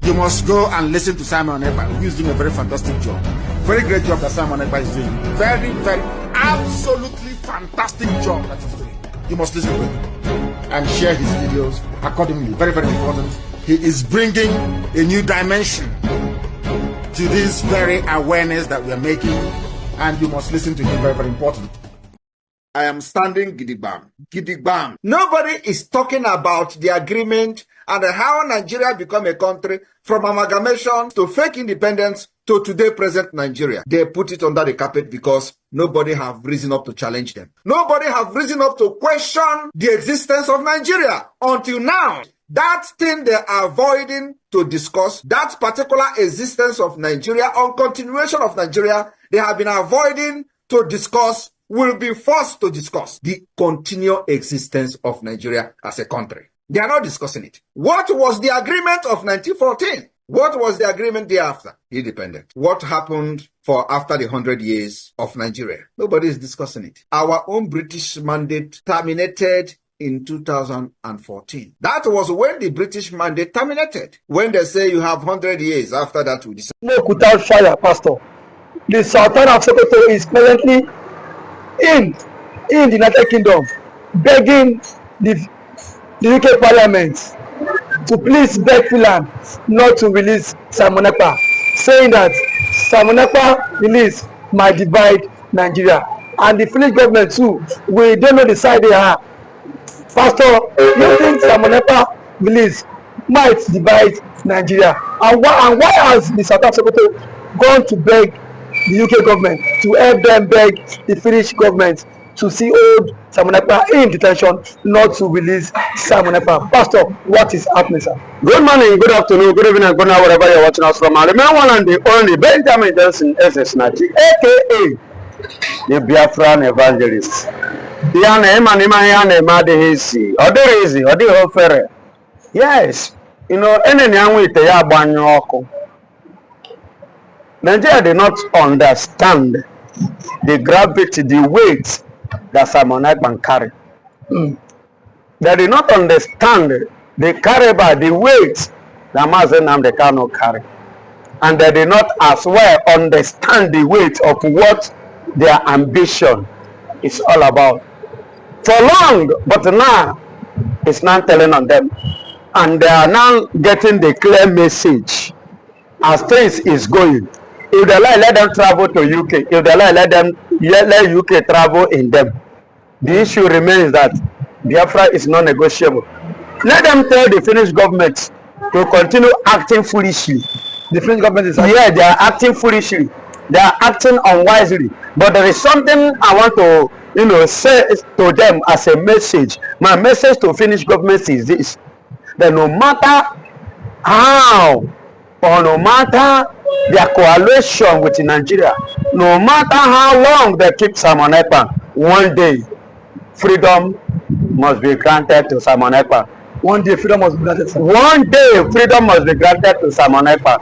You must go and listen to Simon Ekpa, who is doing a very fantastic job. Very great job that Simon Ekpa is doing. Very, very, absolutely fantastic job that he's doing. You must listen to him and share his videos accordingly. Very, very important. He is bringing a new dimension to this very awareness that we are making, and you must listen to him. Very, very important. I am standing gidigbam. Gidigbam. Nobody is talking about the agreement and how Nigeria become a country from amalgamation to fake independence to today present Nigeria. They put it under the carpet because nobody have risen up to challenge them. Nobody have risen up to question the existence of Nigeria until now. That thing they are avoiding to discuss, that particular existence of Nigeria or continuation of Nigeria, they have been avoiding to discuss, will be forced to discuss the continued existence of Nigeria as a country. They are not discussing it. What was the agreement of 1914? What was the agreement thereafter? Independent. What happened for after the 100 years of Nigeria? Nobody is discussing it. Our own British mandate terminated in 2014. That was when the British mandate terminated. When they say you have 100 years, after that we decide. Smoke without fire, Pastor. The Sultan of Sokoto is currently in the United Kingdom begging the UK Parliament to please beg Finland not to release Simon Ekpa, saying that Simon Ekpa release might divide Nigeria. And the Finnish government too, we don't know the side they are. Pastor, you think Simon Ekpa release might divide Nigeria? And why has the South Africa gone to beg the UK government to help them beg the Finnish government to see old Simon Ekpa in detention, not to release Simon Ekpa? Pastor, what is happening, sir? Good morning, good afternoon, good evening, good night, wherever you're watching us from. I remember one and the only Benjamin Johnson SS Nati, aka the Biafran evangelist. Yes, you know, Nigeria did not understand the gravity, the weight that Simon Ekpa carry. They did not understand the caliber, the weight that nnamdikanu carry. And they did not as well understand the weight of what their ambition is all about. For long, but now it's not telling on them. And they are now getting the clear message as things is going. If they like, let them travel to UK. If they like, let UK travel in them. The issue remains that Biafra is non-negotiable. Let them tell the Finnish government to continue acting foolishly. The Finnish government is yeah, they are acting foolishly. They are acting unwisely. But there is something I want to, you know, say to them as a message. My message to Finnish government is this: that no matter how or no matter their coalition with Nigeria, no matter how long they keep Simon Ekpa, one day freedom must be granted to Simon Ekpa. One day freedom must be granted. One day freedom must be granted to Simon Ekpa.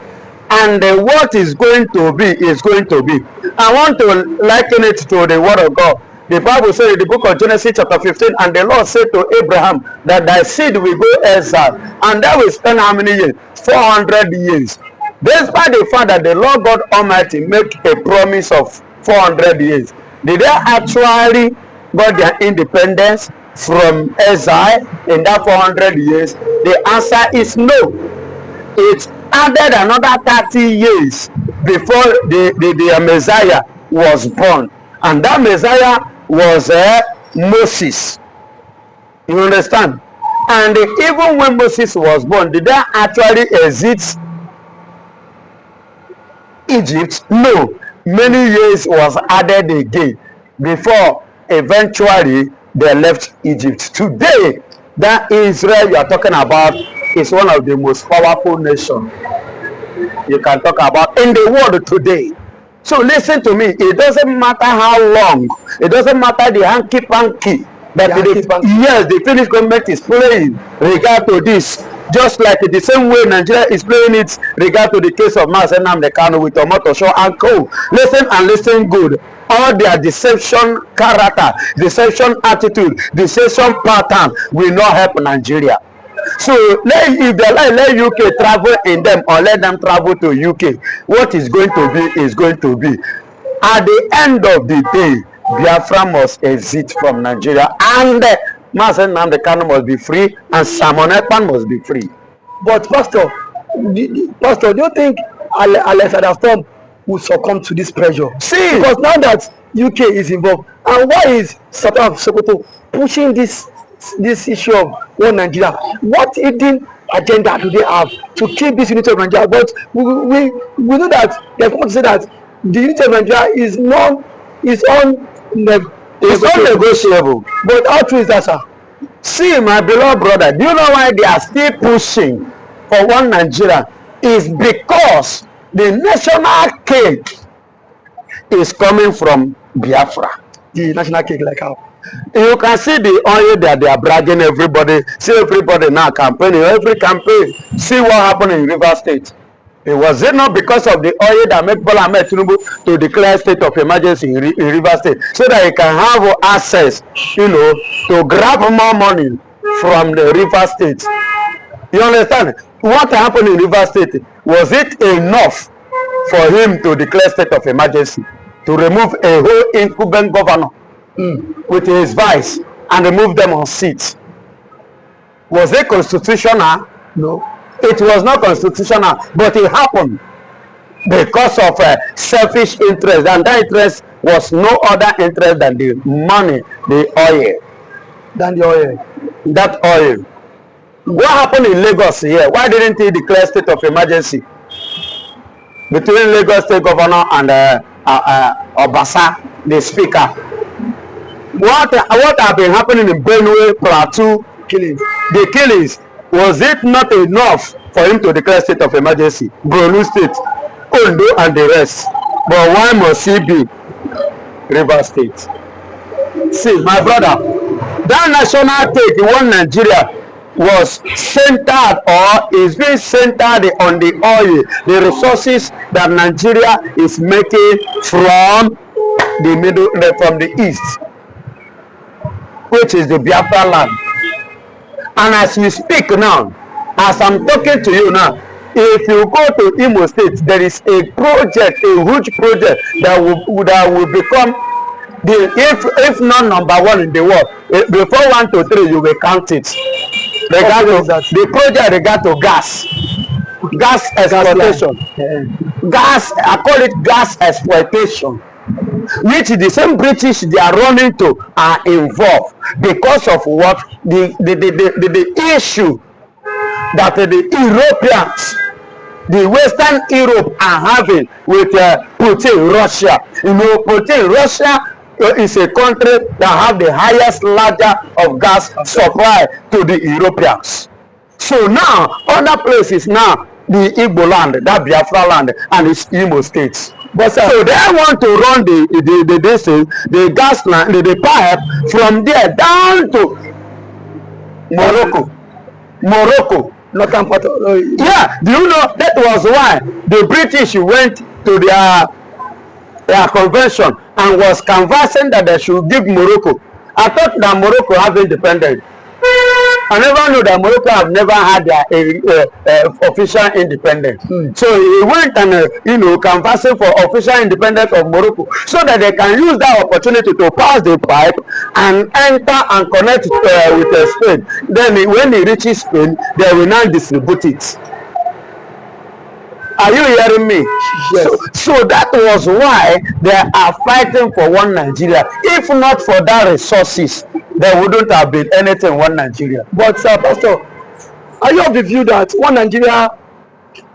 And what is going to be is going to be. I want to liken it to the word of God. The Bible says in the book of Genesis chapter 15, and the Lord said to Abraham that thy seed will go exile, and that will spend how many years? 400 years. Despite the fact that the Lord God Almighty make a promise of 400 years, did they actually got their independence from exile in that 400 years? The answer is no. It added another 30 years before the Messiah was born. And that Messiah was Moses. You understand? And even when Moses was born, did they actually exit Egypt? No. Many years was added again before eventually they left Egypt. Today, that Israel you are talking about is one of the most powerful nations you can talk about in the world today. So listen to me, it doesn't matter how long, it doesn't matter the hanky-panky that the Finnish government is playing regard to this, just like the same way Nigeria is playing it regard to the case of nnamdikanu with Tomato Show and Co. Listen and listen good. All their deception character, deception attitude, deception pattern will not help Nigeria. So if they let UK travel in them or let them travel to UK, what is going to be is going to be. At the end of the day, Biafra must exit from Nigeria, and Master nnamdikanu must be free, and Simon Ekpa must be free. But Pastor, Pastor, do you think Alexander Storm will succumb to this pressure? See, because now that UK is involved, and why is Sultan of Sokoto pushing this issue of one Nigeria? What hidden agenda do they have to keep this unity of Nigeria? But we know that they want to say that the unity of Nigeria is unnegotiable. But how true is that, sir? See, my beloved brother, do you know why they are still pushing for one Nigeria? Is because the national cake is coming from Biafra. The national cake, like how? You can see the oil that they are bragging everybody. See everybody now campaigning, every campaign. See what happened in River State. Was it not because of the oil that made Tinubu to declare state of emergency in River State, so that he can have access, to grab more money from the River State? You understand? What happened in River State? Was it enough for him to declare state of emergency, to remove a whole incumbent governor with his vice and remove them on seats? Was it constitutional? No. It was not constitutional, but it happened because of selfish interest, and that interest was no other interest than the money, the oil. Than the oil. That oil. What happened in Lagos here? Why didn't he declare state of emergency between Lagos State Governor and Obasa, the Speaker? What have been happening in Benue, Plateau, Killings? The killings. Was it not enough for him to declare state of emergency? Borno State, Ondo, and the rest. But why must he be River State? See, my brother, that national take, one Nigeria, was centered or is being centered on the oil, the resources that Nigeria is making from the east, which is the Biafra land. And as we speak now, as I'm talking to you now, if you go to Imo State, there is a project, a huge project that will become if not number one in the world. Before 1 to 3, you will count it. The project regard to gas exploitation. I call it gas exploitation, which the same British they are running to are involved because of what the issue that the Europeans, the Western Europe are having with Putin, Russia. Putin, Russia is a country that have the highest ladder of gas supply to the Europeans. So now other places now, the Igbo land, that Biafra land, and its Imo states. But so they want to run the gas line, the pipe from there down to Morocco. Northern part of, yeah, do you know that was why the British went to their convention and was conversing that they should give Morocco. I thought that Morocco have independence. I never knew that Morocco have never had their official independence. So he went and conversing for official independence of Morocco, so that they can use that opportunity to pass the pipe and enter and connect with Spain. Then when he reaches Spain, they will now distribute it. Are you hearing me? Yes. So that was why they are fighting for one Nigeria. If not for that resources, there wouldn't have been anything one Nigeria. But Pastor, are you of the view that one Nigeria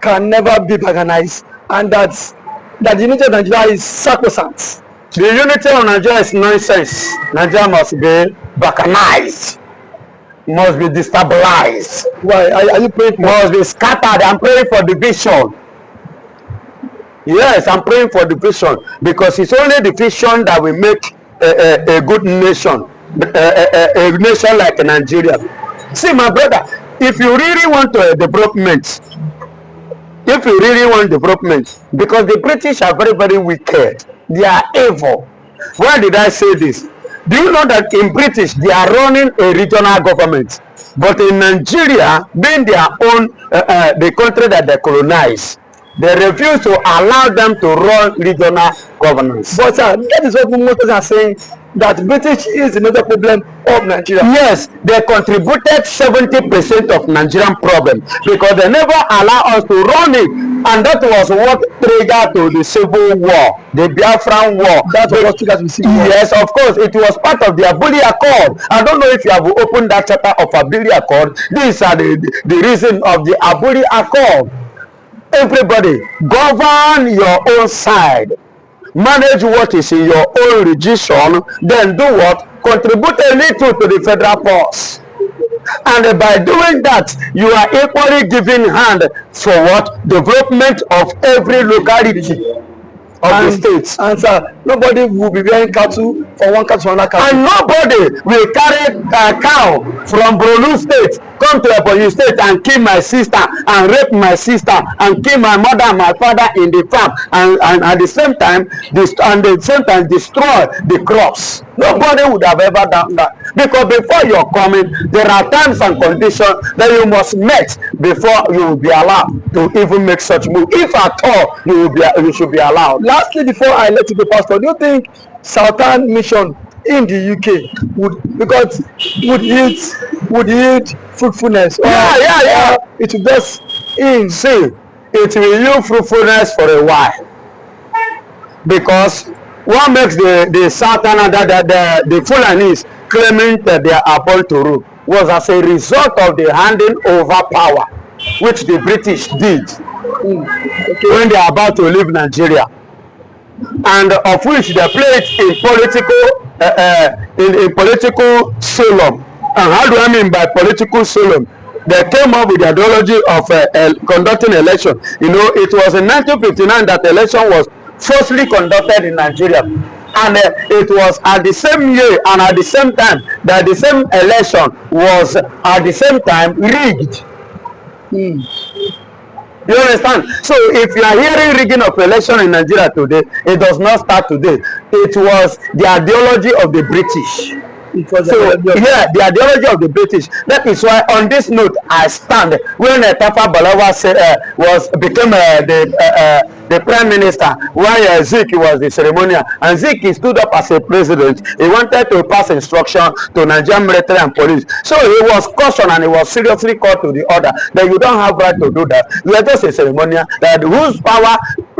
can never be organized, and that the unity of Nigeria is sacrosanct? The unity of Nigeria is nonsense. Nigeria must be balkanized, must be destabilized. Why are you praying? Must be scattered. I'm praying for division. Yes, I'm praying for division, because it's only division that will make a good nation, a nation like Nigeria. See, my brother, if you really want development, because the British are very, very wicked, they are evil. Why did I say this? Do you know that in British they are running a regional government? But in Nigeria, being their own, the country that they colonize, they refuse to allow them to run regional governance. But that is what most people are saying, that British is another problem of Nigeria. Yes, they contributed 70% of Nigerian problem because they never allow us to run it, and that was what triggered to the civil war, the Biafran war. That's what triggered the civil war. Yes, of course, it was part of the Abuli Accord. I don't know if you have opened that chapter of Abuli Accord. These are the reason of the Abuli Accord. Everybody, govern your own side. Manage what is in your own region, then do what? Contribute a little to the federal purse. And by doing that, you are equally giving hand for what? Development of every locality of the states. And sir, nobody will be wearing cattle from one cattle to another cattle. And nobody will carry a cow from Borno state, come to Ebonyi state and kill my sister and rape my sister and kill my mother and my father in the farm, and at the same time destroy the crops. Nobody would have ever done that, because before you're coming, there are terms and conditions that you must meet before you will be allowed to even make such move. If at all you should be allowed. Lastly, before I let you go, Pastor, do you think Southern Mission in the UK would yield fruitfulness? Yeah. It will just in. See, it will yield fruitfulness for a while, because what makes the Southern the Fulanis claiming that they are born to rule was as a result of the handing over power which the British did when they are about to leave Nigeria, and of which they played in political solemn. And how do I mean by political solemn? They came up with the ideology of conducting election. You know, it was in 1959 that the election was forcibly conducted in Nigeria, and it was at the same year and at the same time that the same election was at the same time rigged. You understand? So if you are hearing rigging of election in Nigeria today, it does not start today. It was the ideology of the British. The ideology of the British. That is why on this note I stand. When Tafa Balewa became the prime minister, while Zik was the ceremonial, and Zik stood up as a president, he wanted to pass instruction to Nigerian military and police. So he was cautioned and he was seriously called to the order that you don't have right to do that. You are just a ceremonial. That who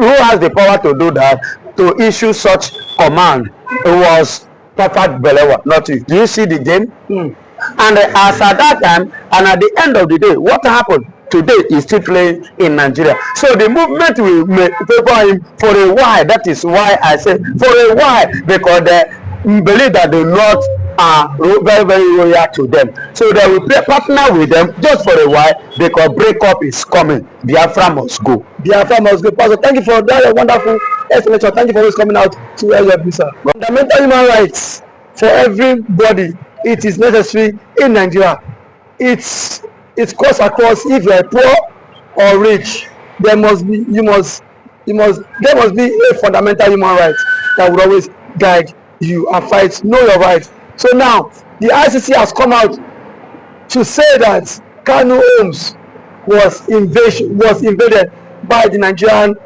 has the power to do that, to issue such command? It was Tafa Balewa, not you. Do you see the game? And as at that time, and at the end of the day, what happened today is still playing in Nigeria. So the movement will favor him for a while. That is why I say for a while, because they believe that the North are very, very loyal to them. So they will partner with them just for a while, because breakup is coming. Biafra must go. Biafra must go. Pastor, thank you for that wonderful explanation. Thank you for always coming out to help you, sir. Fundamental human rights for everybody, it is necessary in Nigeria. It's cuts across. If you are poor or rich, there must be a fundamental human right that will always guide you and fight. Know your rights. So now the ICC has come out to say that Kanu homes was invaded by the Nigerian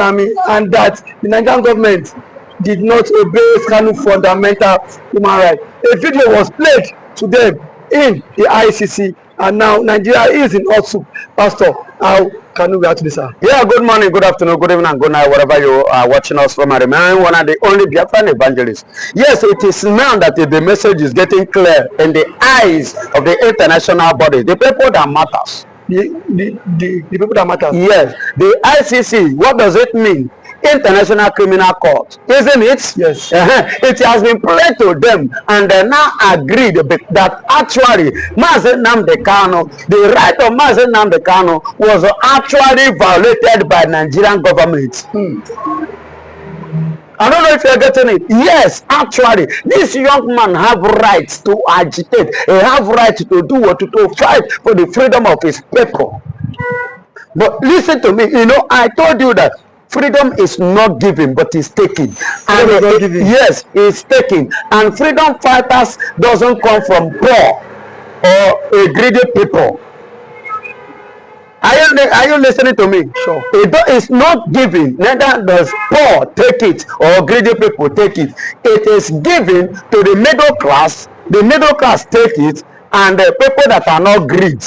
army, and that the Nigerian government did not obey Kanu fundamental human rights. A video was played to them in the ICC, and now Nigeria is in hot soup. Pastor, how can you react to this, sir? Yeah, good morning, good afternoon, good evening, and good night, wherever you are watching us from. I remain one of the only Biafran evangelists. Yes, it is now that the message is getting clear in the eyes of the international body, the people that matters. The people that matter. Yes, the ICC, what does it mean? International Criminal Court, isn't it? Yes. It has been played to them, and they now agreed that actually nnamdikanu, the right of nnamdikanu was actually violated by Nigerian government. I don't know if you're getting it. Yes, actually, this young man have rights to agitate. He have right to do what, to fight for the freedom of his people. But listen to me, you know, I told you that freedom is not given, but it's taken. And yes, it's taken. And freedom fighters doesn't come from poor or a greedy people. Are you listening to me? Sure. It's not given, neither does poor take it or greedy people take it. It is given to the middle class. The middle class take it, and the people that are not greedy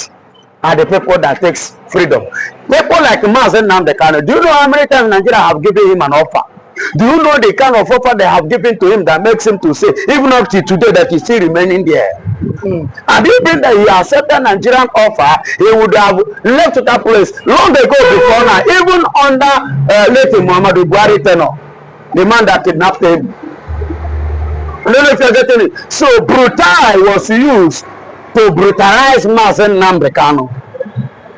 are the people that takes freedom. People like nnamdikanu, do you know how many times Nigeria have given him an offer? Do you know the kind of offer they have given to him that makes him to say, even up to today, that he's still remaining there? And do you think that he accepted Nigerian offer, he would have left that place long ago before now, even under late Muhammadu Buhari tenure, the man that kidnapped him? I don't know if you're getting it. So brutal was used to brutalize nnamdikanu,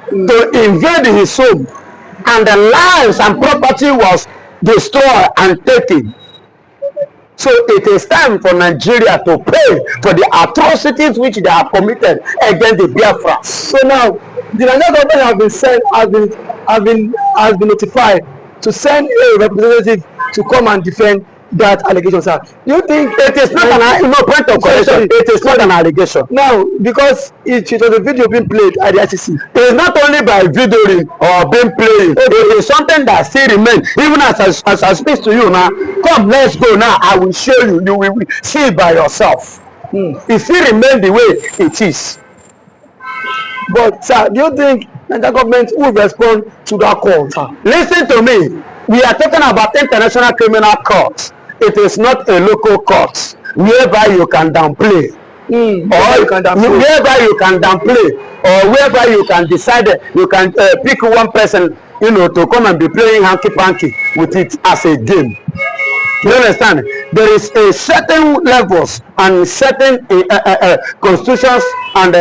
to invade his home, and the lives and property was destroyed and taken. So it is time for Nigeria to pay for the atrocities which they have committed against the Biafra. So now the Nigerian government has been notified to send a representative to come and defend that allegation, sir. You think it is not an point of correction? It is not an allegation. Now, because it was a video being played at the ICC. It is not only by videoing or being played. It is something that still remains. Even as I speak to you now, come, let's go now. I will show you. You will see it by yourself. It still remains the way it is. But sir, do you think the government will respond to that call, sir? Listen to me. We are talking about international criminal court. It is not a local court whereby you can downplay, or you can downplay, whereby you can downplay, or whereby you can decide you can pick one person, you know, to come and be playing hanky panky with it as a game. You understand? There is a certain levels and certain constitutions and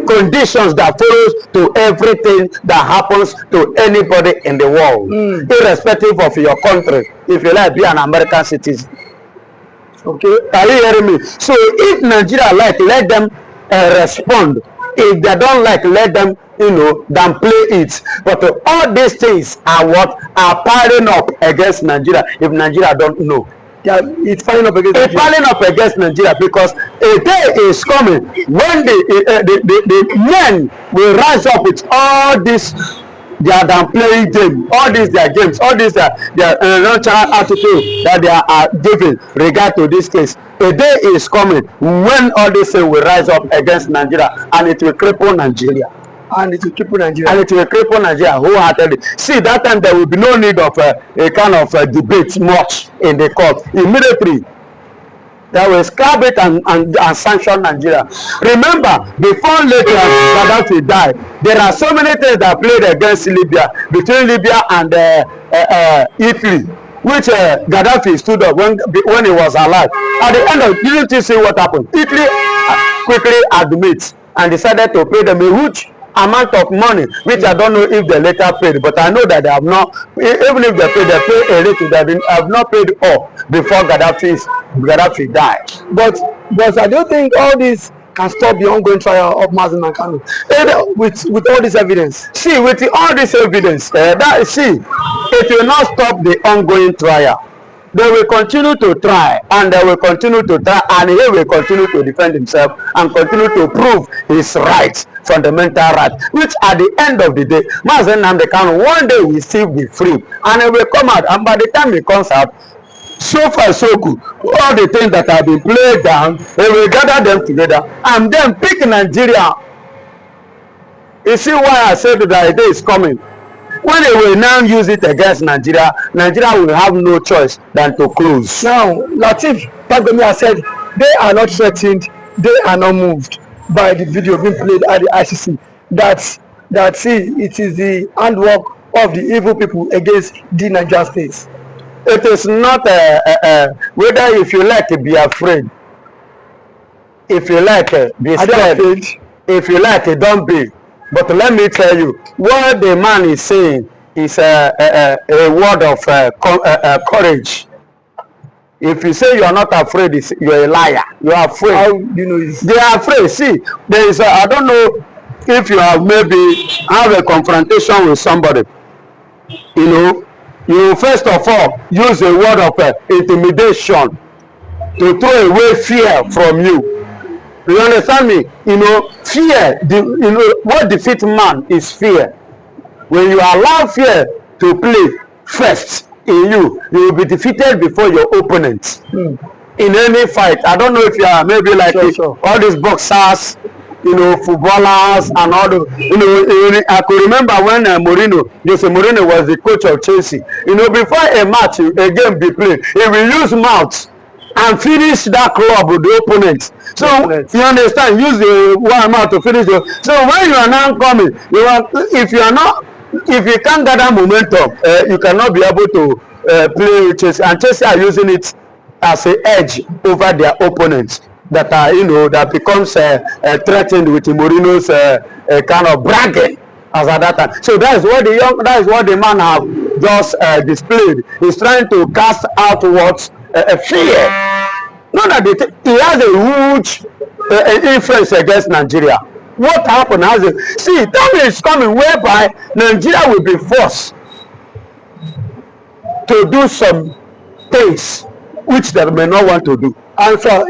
conditions that follows to everything that happens to anybody in the world, irrespective of your country. If you like, be an American citizen. Okay, are you hearing me? So if Nigeria like, let them respond. If they don't like, let them, you know, downplay it. But all these things are what are piling up against Nigeria. If Nigeria don't know, yeah, it's piling up against Nigeria. Piling up against Nigeria, because a day is coming when the men will rise up with all this. They are downplaying them, all these their games, all these their nonchalant attitude that they are giving regard to this case. A day is coming when all this will rise up against Nigeria, and it will cripple Nigeria. And it will cripple Nigeria. And it will cripple Nigeria wholeheartedly. See, that time there will be no need of a kind of debate much in the court. Immediately, they will scrap it and sanction Nigeria. Remember, before later Gaddafi died, there are so many things that played against Libya, between Libya and Italy, which Gaddafi stood up when he was alive. At the end of, didn't you see what happened? Italy quickly admits and decided to pay them a huge amount of money, which I don't know if they later paid, but I know that they have not, even if they pay a little, they have not paid all before Gaddafi died. But I don't think all this can stop the ongoing trial of nnamdikanu with all this evidence. See, with all this evidence, it will not stop the ongoing trial. They will continue to try, and they will continue to try, and he will continue to defend himself and continue to prove his rights, fundamental rights, which at the end of the day, nnamdikanu one day will still be free, and he will come out, and by the time he comes out, so far so good, all the things that have been played down, he will gather them together and then pick Nigeria. You see why I said that the day is coming when they will now use it against Nigeria. Nigeria will have no choice than to close. Now, Lateef Pagbomi has said they are not threatened, they are not moved by the video being played at the ICC. That see, it is the handwork of the evil people against the Nigerian state. It is not whether if you like to be afraid, if you like be scared, if you like don't be. But let me tell you, what the man is saying is a word of courage. If you say you are not afraid, you're a liar. You are afraid. How you know? They are afraid. See, there is I don't know if you have maybe have a confrontation with somebody. You know, you first of all use a word of intimidation to throw away fear from you. You understand me? You know, fear, you know, what defeats man is fear. When you allow fear to play first in you, you will be defeated before your opponent. In any fight. I don't know if you are maybe like all these boxers, you know, footballers and all the, you know, I could remember when Jose Mourinho was the coach of Chelsea. You know, before a match, a game be played, he will use mouth and finish that club with the opponent. So you understand, use the one mouth to finish the. So when you are now coming, you are, if you can't gather momentum, you cannot be able to play with Chelsea, and Chelsea are using it as an edge over their opponents that are, you know, that becomes threatened with Mourinho's kind of bragging as at that time. So that is what the man have just displayed. He's trying to cast outwards fear. Not that he has a huge influence against Nigeria. What happened has it? See, time is coming whereby Nigeria will be forced to do some things which they may not want to do. And so,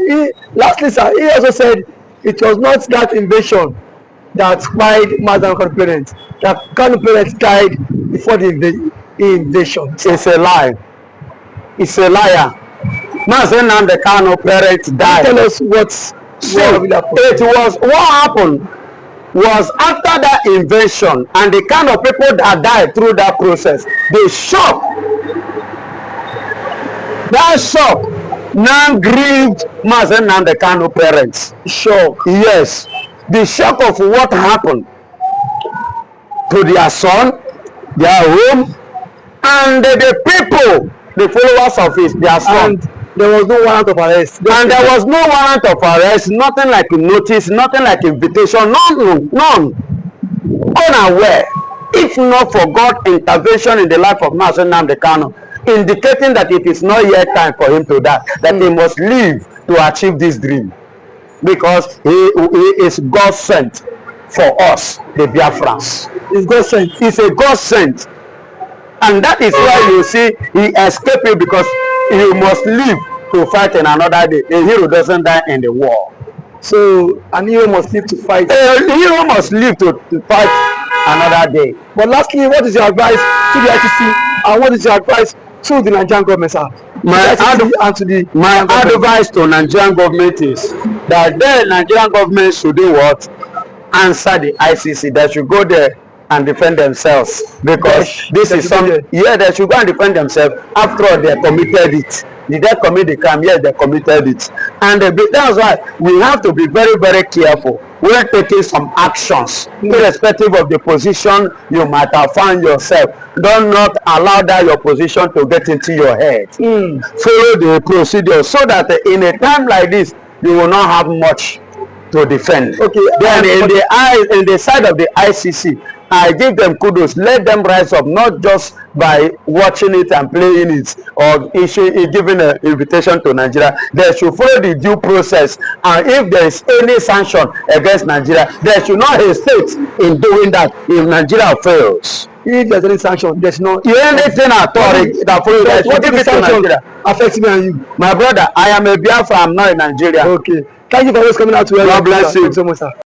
lastly, sir, he also said it was not that invasion that spied Mazen Kanu parents. That Kanu parents died before the invasion. It's a lie. It's a liar. Mazen Kanu parents died. Tell us what happened was after that invasion and the kind of people that died through that process, the shock. That shock now grieved Mazen Kanu parents. Shock. Yes. The shock of what happened to their son, their home, and the people, the followers of their son. And there was no warrant of arrest. And there was no warrant of arrest, nothing like a notice, nothing like invitation, none. Unaware. If not for God's intervention in the life of Mazen Kanu, indicating that it is not yet time for him to die, that he must live to achieve this dream, because he is God sent for us, the Biafrans. It's God sent. It's a God sent, and that is why you see he escaped it, because he must live to fight in another day. A hero doesn't die in the war. So an hero must live to fight. A hero must live to fight another day. But lastly, what is your advice to the ICC, and what is your advice to the Nigerian government, sir? My advice to Nigerian government is that the Nigerian government should do what? Answer the ICC. They should go there and defend themselves, because this is something. Yeah, they should go and defend themselves. After all, they committed it. Did they commit the crime? Yes, they committed it. And that's why we have to be very, very careful when taking some actions, irrespective of the position you might have found yourself. Do not allow that your position to get into your head. Follow the procedure, so that in a time like this, you will not have much to defend. Okay. Then in the side of the ICC, I give them kudos. Let them rise up, not just by watching it and playing it, or giving an invitation to Nigeria. They should follow the due process, and if there is any sanction against Nigeria, they should not hesitate in doing that if Nigeria fails. If there's any sanction, there's no anything at all that follows that. What if the sanction affects me and you? My brother, I am a Biafra, I'm not a Nigerian. Okay. Thank you for always coming out to help. God bless you. Thank you so much, sir.